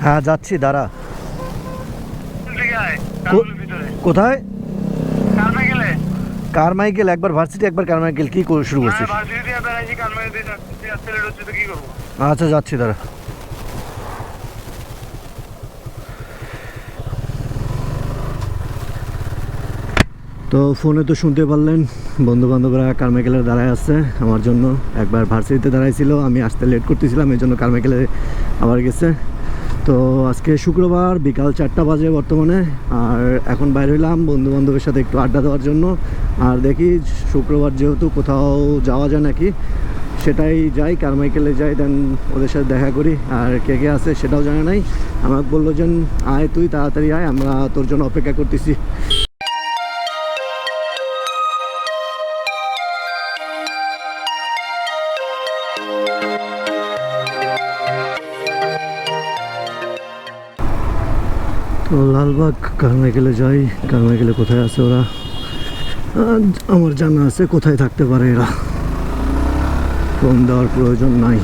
হ্যাঁ যাচ্ছি, দাঁড়া। ঠিক আছে, কারুলের ভিতরে কোথায়? কারমাইকেলে। কারমাইকেল? একবার ভার্সিটি একবার কারমাইকেল, কি করে শুরু করছিস? ভার্সিটি দিয়ে বেড়াইছি, কারমাইকেল দিয়ে আসতে লেট হচ্ছে তো কি করবো? আচ্ছা যাচ্ছি, দাঁড়া। তো ফোনে তো শুনতে পারলেন, বন্ধু বান্ধবরা কারমাইকেলে দাঁড়ায় আছে আমার জন্য। একবার ভার্সিটিতে দাঁড়াইছিল, আমি আসতে লেট করতেছিলাম, এই জন্য কারমাইকেলে আবার গেছে। তো আজকে শুক্রবার, বিকাল 4টা বাজে বর্তমানে। আর এখন বাইরে হইলাম বন্ধু বান্ধবের সাথে একটু আড্ডা দেওয়ার জন্য। আর দেখি শুক্রবার যেহেতু কোথাও যাওয়া যায় নাকি, সেটাই যাই, কারমাইকেলে যাই, দেন ওদের সাথে দেখা করি। আর কে কে আছে সেটাও জানা নাই। আমাকে বললো যে আয়, তুই তাড়াতাড়ি আয়, আমরা তোর জন্য অপেক্ষা করতেছি। তো লালবাগ কারমাইকেলে যাই। কারমাইকেলে কোথায় আছে ওরা? আমার জানা আছে কোথায় থাকতে পারে এরা, ফোন দেওয়ার প্রয়োজন নাই।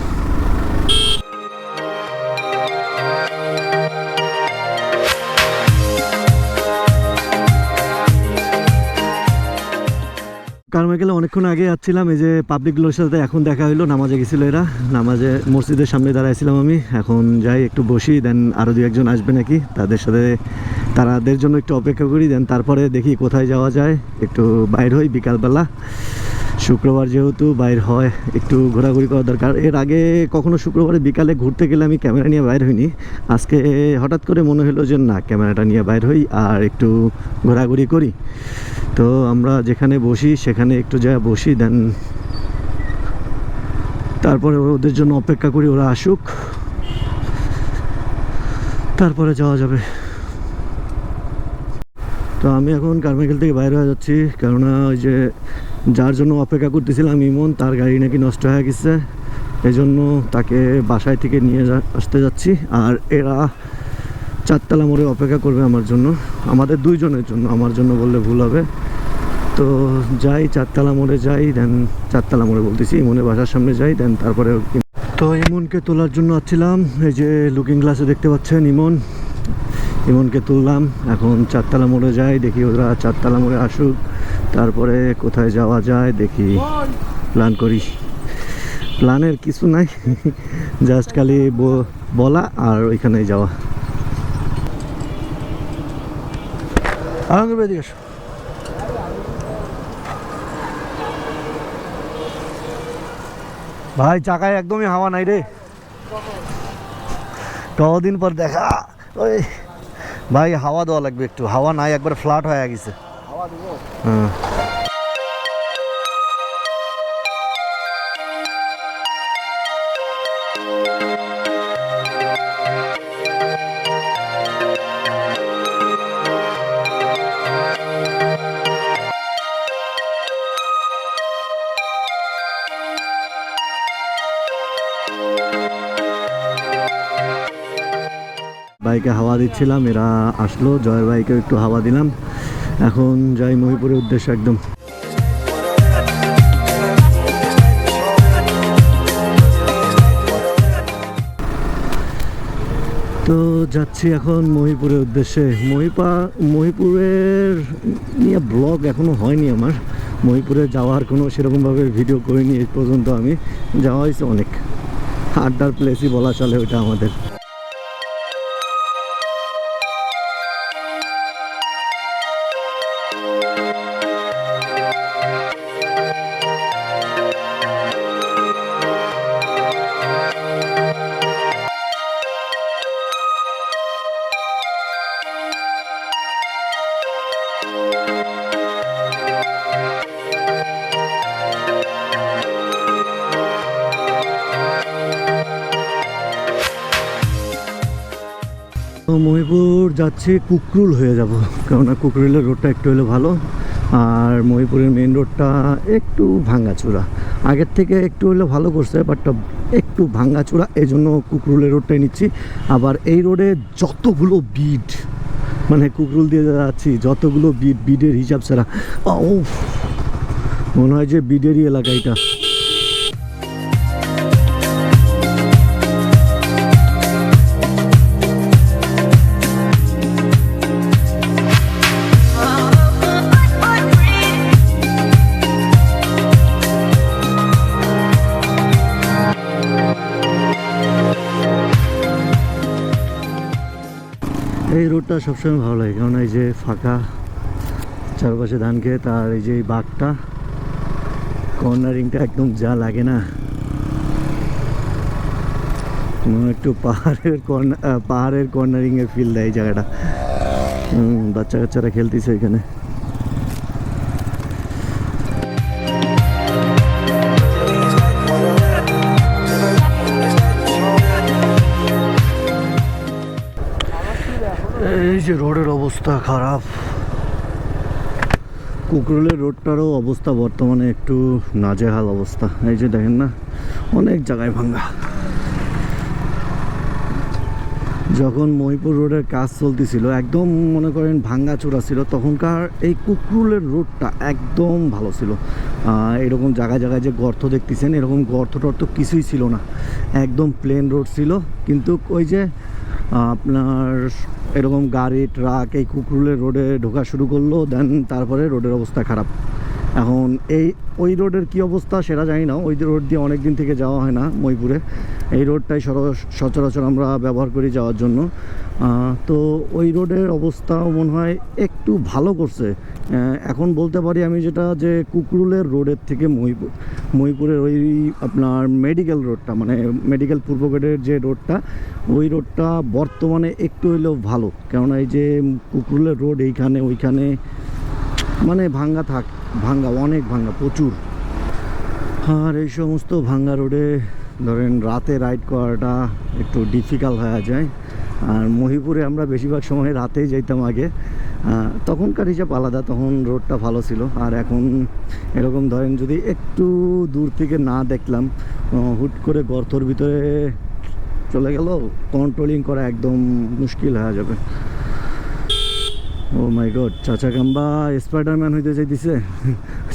কারমাইকেলে অনেকক্ষণ আগে যাচ্ছিলাম, এই যে পাবলিকগুলোর সাথে এখন দেখা হইলো, নামাজে গেছিলো এরা, নামাজে মসজিদের সামনে দাঁড়াইছিলাম আমি। এখন যাই একটু বসি, দেন আরও দু একজন আসবে নাকি, তাদের সাথে তাদের জন্য একটু অপেক্ষা করি, দেন তারপরে দেখি কোথায় যাওয়া যায়। একটু বাইর হই বিকালবেলা, শুক্রবার যেহেতু বাইর হয়, একটু ঘোরাঘুরি করা দরকার। এর আগে কখনো শুক্রবারে বিকালে ঘুরতে গেলে আমি ক্যামেরা নিয়ে বাইর হইনি। আজকে হঠাৎ করে মনে হলো যে না, ক্যামেরাটা নিয়ে বাইর হই আর একটু ঘোরাঘুরি করি। তো আমরা যেখানে বসি সেখানে একটু যা বসি, দেন তারপরে ওদের জন্য অপেক্ষা করি, ওরা আসুক, তারপরে যাওয়া যাবে। তো আমি এখন কারমাইকেল থেকে বাইরে হয়ে যাচ্ছি, কেননা ওই যে যার জন্য অপেক্ষা করতেছিলাম ইমন, তার গাড়ি নাকি নষ্ট হয়ে গেছে, এই জন্য তাকে বাসায় থেকে নিয়ে আসতে যাচ্ছি। আর এরা 4তলা মোড়ে অপেক্ষা করবে আমার জন্য, আমাদের দুইজনের জন্য, আমার জন্য বললে ভুল হবে। তো যাই 4তলা মোড়ে যাই, দেন 4তলা মোড়ে বলতেছি, ইমনের বাসার সামনে যাই, দেন তারপরে। তো ইমনকে তোলার জন্য আসছিলাম, এই যে লুকিং গ্লাসে দেখতে পাচ্ছেন ইমনকে তুললাম। এখন 4তলা মোড়ে যাই, দেখি ওরা 4তলা মোড়ে আসুক, তারপরে কোথায় যাওয়া যায় দেখি, প্ল্যান করি। প্ল্যানের কিছু নাই, জাস্ট খালি বলা আর ওইখানে যাওয়া। ভাই চাকায় একদমই হাওয়া নাই রে, কদিন পর দেখা। ওই ভাই হাওয়া দেওয়া লাগবে একটু, হাওয়া নাই, একবার ফ্ল্যাট হয়ে গেছে। হ্যাঁ বাইকে হাওয়া দিচ্ছিলাম, এরা আসলো, জয়ের বাইকে একটু হাওয়া দিলাম। এখন যাই মহিপুরের উদ্দেশ্যে একদম। তো যাচ্ছি এখন মহিপুরের উদ্দেশ্যে। মহিপুরের নিয়ে ব্লগ এখনও হয়নি আমার, মহিপুরে যাওয়ার কোনো সেরকমভাবে ভিডিও করিনি এই পর্যন্ত। আমি যাওয়া হয়েছে অনেক, আড্ডার প্লেসই বলা চলে ওইটা আমাদের। তো মহিপুর যাচ্ছি, কুকরুল হয়ে যাব, কেননা কুকরুলের রোডটা একটু হলে ভালো। আর মহিপুরের মেন রোডটা একটু ভাঙাচোরা, আগের থেকে একটু হলে ভালো করছে, বাট একটু ভাঙাচোরা, এই জন্য কুকরুলের রোডটাই নিচ্ছি। আবার এই রোডে যতগুলো বিড, মানে কুকরুল দিয়ে যাচ্ছি যতগুলো বিডের হিসাব ছাড়া, ও মনে হয় যে বিডেরই এলাকা এটা। এই রোডটা সবসময় ভালো লাগে, কারণ এই যে ফাঁকা, চারপাশে ধান ক্ষেত, আর এই যে এই বাঘটা, কর্নারিংটা একদম যা লাগে না, একটু পাহাড়ের কর্নারিং এর ফিল দেয় এই জায়গাটা। বাচ্চা কাচ্চারা খেলতেছে এখানে। এই যে রোডের অবস্থা খারাপ, কুকরুলের রোডটারও অবস্থা বর্তমানে একটু নাজেহাল অবস্থা। এই যে দেখেন না, অনেক জায়গায় ভাঙ্গা। যখন মহিপুর রোডের কাজ চলতেছিল, একদম মনে করেন ভাঙ্গাচোরা ছিল, তখনকার এই কুকরুলের রোডটা একদম ভালো ছিল। এরকম জায়গায় জায়গায় যে গর্ত দেখতেছেন, এরকম গর্ত টর্ত কিছুই ছিল না, একদম প্লেন রোড ছিল। কিন্তু ওই যে আপনার এরকম গাড়ি ট্রাক এই কুকরুলের রোডে ঢোকা শুরু করলো, দেন তারপরে রোডের অবস্থা খারাপ। এখন ওই রোডের কি অবস্থা সেটা জানি না, ওই রোড দিয়ে অনেক দিন থেকে যাওয়া হয় না মহিপুরে। এই রোডটাই সচরাচর আমরা ব্যবহার করি যাওয়ার জন্য। তো ওই রোডের অবস্থাও মনে হয় একটু ভালো করছে। এখন বলতে পারি আমি যেটা, যে কুকরুলের রোডের থেকে মহিপুরের ওই আপনার মেডিকেল রোডটা, মানে মেডিকেল পূর্ব গেটের যে রোডটা, ওই রোডটা বর্তমানে একটু হইলেও ভালো। কেননা এই যে কুকরুলের রোড এইখানে ওইখানে মানে ভাঙ্গা অনেক ভাঙ্গা, প্রচুর। আর এই সমস্ত ভাঙ্গা রোডে ধরেন রাতে রাইড করাটা একটু ডিফিকাল্ট হয়ে যায়। আর মহিপুরে আমরা বেশিরভাগ সময় রাতেই যাইতাম আগে, তখনকার হিসাব আলাদা, তখন রোডটা ভালো ছিল। আর এখন এরকম ধরেন যদি একটু দূর থেকে না দেখলাম, হুট করে গর্তর ভিতরে চলে গেল, কন্ট্রোলিং করা একদম মুশকিল হয়ে যাবে। ও মাই গড, চাচা কাম্বা স্পাইডারম্যান হইতে চাইতেছে।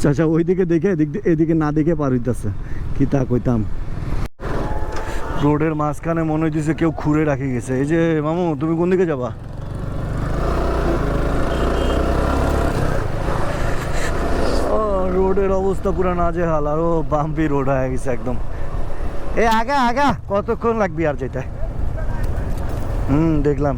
চাচা ওইদিকে দেখে এদিকে না দেখে পার হইতেছে, কি তা কইতাম। রোডের মাঝখানে মনে হইতেছে কেউ খুঁড়ে রাখি গেছে। এই যে মামু, তুমি কোন দিকে যাবা? রোডের অবস্থা পুরো নাজেহাল, আরো বাম্পি রোড হয়ে গেছে একদম। এ আগা আগা, কতক্ষণ লাগবে আর যেতে? দেখলাম।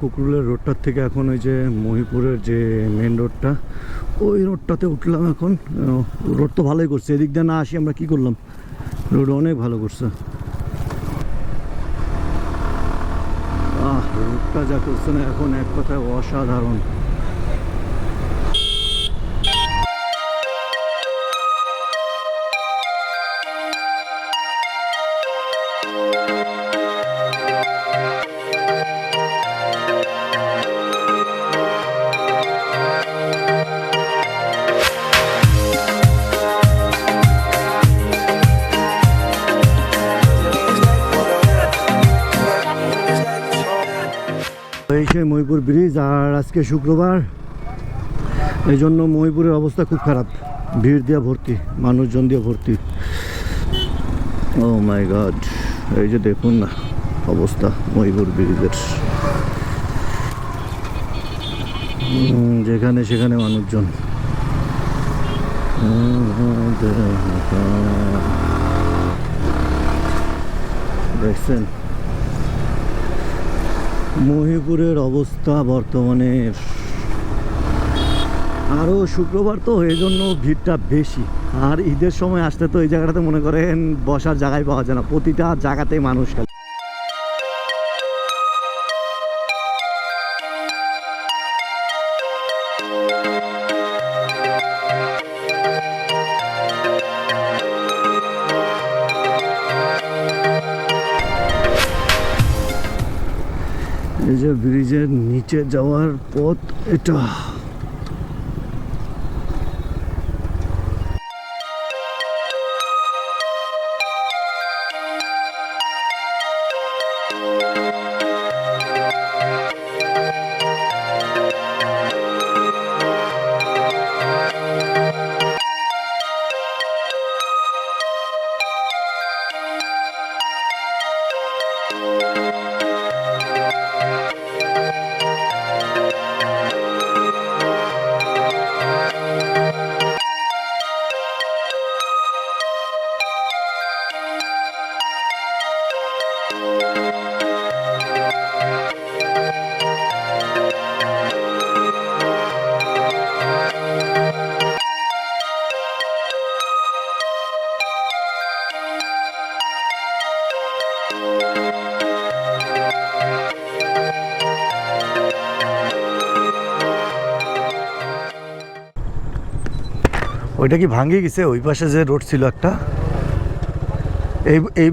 কুকরুলের রোডটার থেকে এখন ওই যে মহিপুরের যে মেন রোডটা, ওই রোডটাতে উঠলাম এখন। রোড তো ভালোই করছে, এদিক দিয়ে না আসি আমরা কি করলাম, রোড অনেক ভালো করছে। রোডটা যা করছে না এখন, এক কথায় অসাধারণ। এই সেই মহিপুর ব্রিজ, আর আজকে শুক্রবার, এই জন্য মহিপুরের অবস্থা খুব খারাপ, ভিড় দিয়ে ভর্তি, মানুষজন দিয়ে ভর্তি। ও মাই গড, এই যে দেখুন না অবস্থা মহিপুর ব্রিজের, যেখানে সেখানে মানুষজন। দেখছেন মহিপুরের অবস্থা বর্তমানে। আরও শুক্রবার তো এই জন্য ভিড়টা বেশি, আর ঈদের সময় আসতে তো এই জায়গাটাতে মনে করেন বসার জায়গায় পাওয়া যায় না, প্রতিটা জায়গাতেই মানুষ। এই যে ব্রিজের নিচে যাওয়ার পথ এটা। ওইটা কি ভাঙে গেছে? ওই পাশে যে রোড ছিল একটা, এই এই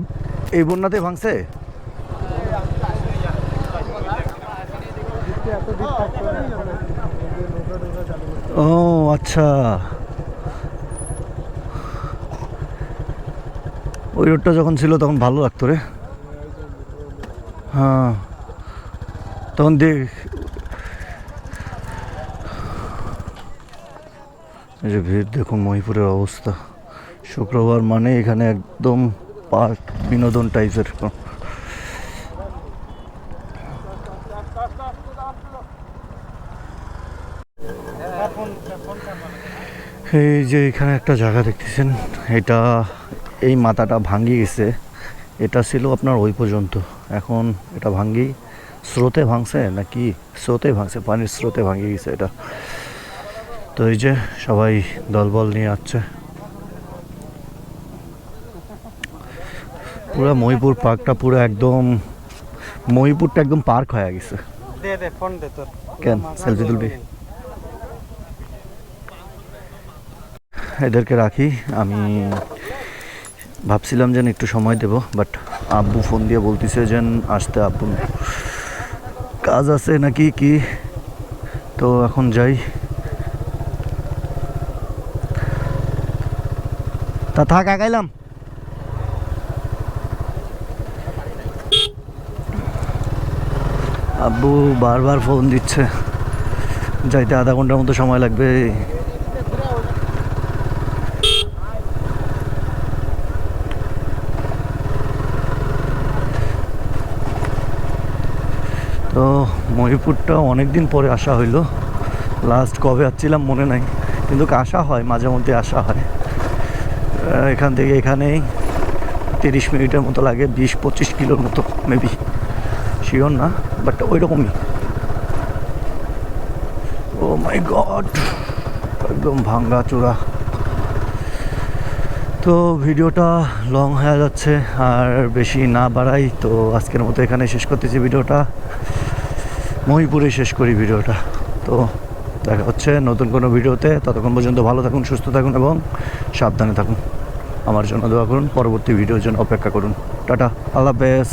এই বন্যাতে ভাঙছে? ও আচ্ছা, ওই রোডটা যখন ছিল তখন ভালো লাগতো রে। হ্যাঁ, তখন দেখ এই যে ভিড় দেখুন, মহিপুরের অবস্থা। শুক্রবার মানে এখানে একদম পার্ক, বিনোদন টাইপের। এই যে এখানে একটা জায়গা দেখতেছেন, এটা এই মাথাটা ভাঙ্গি গেছে। এটা ছিল আপনার ওই পর্যন্ত, এখন এটা ভাঙ্গি স্রোতে ভাঙছে নাকি, স্রোতে ভাঙছে, পানির স্রোতে ভাঙি গেছে এটা। তো এই যে সবাই দলবল নিয়ে আসছে। পুরো মহিপুর পার্কটা পুরো একদম, মহিপুরটা একদম পার্ক হয়ে গেছে। কেন সেলফি তুলবি? এদেরকে রাখি, আমি ভাবছিলাম যে একটু সময় দেব, বাট আব্বু ফোন দিয়ে বলতেছে যে আসতে, আব্বু কাজ আছে নাকি কি, তো এখন যাই। তা থাক, আগাইলাম। আব্বু বারবার ফোন দিচ্ছে, যাইতে আধা ঘন্টার মতো সময় লাগবে। তো মহিপুরটা অনেক দিন পরে আসা হইলো, লাস্ট কবে আসছিলাম মনে নাই, কিন্তু আসা হয় মাঝে মধ্যে, আসা হয়। এখান থেকে এখানেই 30 মিনিটের মতো লাগে, 20-25 কিলোর মতো মেবি, শিওর না, বাট ওই রকমই। ও মাই গড, একদম ভাঙ্গা চূড়া। তো ভিডিওটা লং হয়ে যাচ্ছে, আর বেশি না বাড়াই, তো আজকের মতো এখানে শেষ করতেছি ভিডিওটা, মহিপুরে শেষ করি ভিডিওটা। তো দেখা হচ্ছে নতুন কোনো ভিডিওতে, ততক্ষণ পর্যন্ত ভালো থাকুন, সুস্থ থাকুন এবং সাবধানে থাকুন। আমার জন্য দোয়া করুন, পরবর্তী ভিডিওর জন্য অপেক্ষা করুন। টাটা, আল্লাহ হাফেজ।